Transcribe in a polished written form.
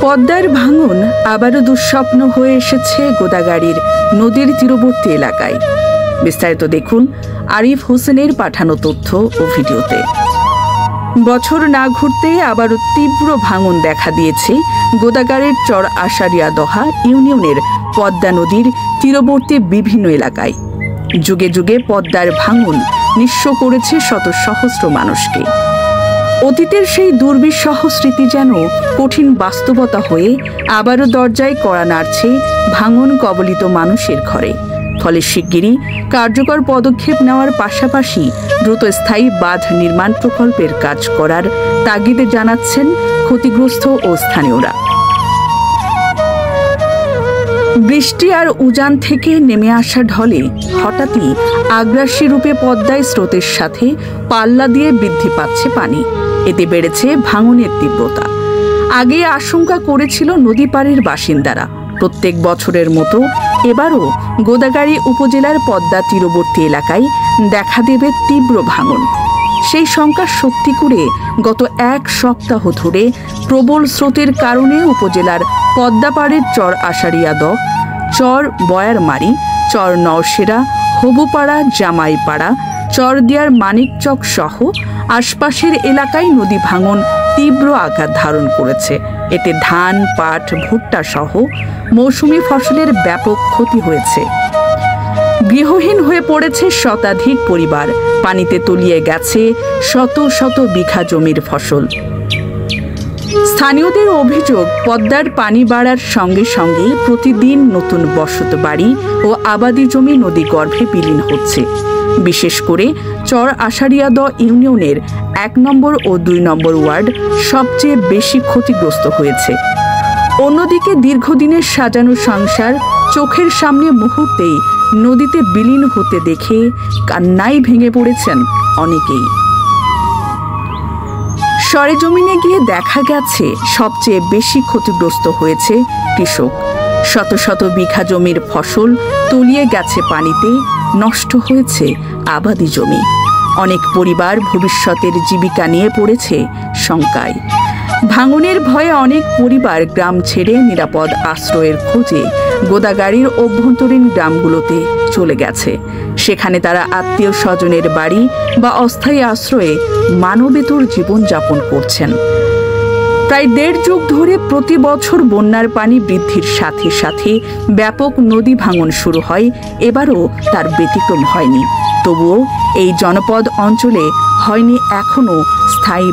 পদ্মার ভাঙন আবারও দুঃস্বপ্ন হয়ে এসেছে গোদাগাড়ির নদীর তীরবর্তী এলাকায়। বিস্তারিত দেখুন আরিফ হোসেনের পাঠানো তথ্য ও ভিডিওতে। বছর না ঘুরতে আবারও তীব্র ভাঙন দেখা দিয়েছে গোদাগাড়ির চর আশারিয়া দহা ইউনিয়নের পদ্মা নদীর তীরবর্তী বিভিন্ন এলাকায়। যুগে যুগে পদ্মার ভাঙন নিঃস্ব করেছে শত সহস্র মানুষকে। অতীতের সেই দুর্বিষহ স্মৃতি যেন কঠিন বাস্তবতা হয়ে আবারও দরজায় কড়া নাড়ছে ভাঙন কবলিত মানুষের ঘরে। ফলে শিগগিরই কার্যকর পদক্ষেপ নেওয়ার পাশাপাশি দ্রুত স্থায়ী বাঁধ নির্মাণ প্রকল্পের কাজ করার তাগিদে জানাচ্ছেন ক্ষতিগ্রস্ত ও স্থানীয়রা। বৃষ্টি আর উজান থেকে নেমে আসা ঢলে হঠাৎই আগ্রাসী রূপে পদ্মায় স্রোতের সাথে পাল্লা দিয়ে বৃদ্ধি পাচ্ছে পানি। এতে বেড়েছে ভাঙনের তীব্রতা। আগে আশঙ্কা করেছিল নদী পাড়ের বাসিন্দারা, প্রত্যেক বছরের মতো এবারও গোদাগাড়ি উপজেলার পদ্মা তীরবর্তী এলাকায় দেখা দেবে তীব্র ভাঙন। সেই শঙ্কা সত্যি করে গত এক সপ্তাহ ধরে প্রবল স্রোতের কারণে উপজেলার পদ্মাপাড়ের চর আশারিয়া দহ, চর বয়ারমারি, চর নওশেরা, হবুপাড়া, জামাইপাড়া, চরদিয়ার মানিকচক সহ আশপাশের এলাকায় নদী ভাঙন তীব্র আকার ধারণ করেছে। এতে ধান, পাট, ভুট্টা সহ মৌসুমি ফসলের ব্যাপক ক্ষতি হয়েছে। গৃহহীন হয়ে পড়েছে শতাধিক পরিবার, পানিতে তলিয়ে গেছে শত শত বিঘা জমির ফসল। স্থানীয়দের অভিযোগ, পদ্মার পানি বাড়ার সঙ্গে সঙ্গে প্রতিদিন নতুন বসত বাড়ি ও আবাদি জমি নদী গর্ভে বিলীন হচ্ছে। বিশেষ করে চর আশারিয়া দহ ইউনিয়নের ১ নম্বর ও ২ নম্বর ওয়ার্ড সবচেয়ে বেশি ক্ষতিগ্রস্ত হয়েছে। অন্যদিকে দীর্ঘদিনের সাজানো সংসার চোখের সামনে মুহূর্তেই নদীতে বিলীন হতে দেখে কান্নায় ভেঙে পড়েছেন অনেকেই। সরেজমিনে গিয়ে দেখা গেছে সবচেয়ে বেশি ক্ষতিগ্রস্ত হয়েছে কৃষক। শত শত বিঘা জমির ফসল তলিয়ে গেছে পানিতে, নষ্ট হয়েছে আবাদি জমি। অনেক পরিবার ভবিষ্যতের জীবিকা নিয়ে পড়েছে শঙ্কায়। ভাঙনের ভয়ে অনেক পরিবার গ্রাম ছেড়ে নিরাপদ আশ্রয়ের খোঁজে গোদাগাড়ির অভ্যন্তরীণ গ্রামগুলোতে চলে গেছে। সেখানে তারা আত্মীয় স্বজনের বাড়ি বা অস্থায়ী আশ্রয়ে মানবেতর জীবনযাপন করছেন। প্রায় ১.৫ যুগ ধরে প্রতি বছর বন্যার পানি বৃদ্ধির সাথে সাথে ব্যাপক নদী ভাঙন শুরু হয়। এবারও তার ব্যতিক্রম হয়নি। তবুও এই জনপদ অঞ্চলে হয়নি এখনো স্থায়ী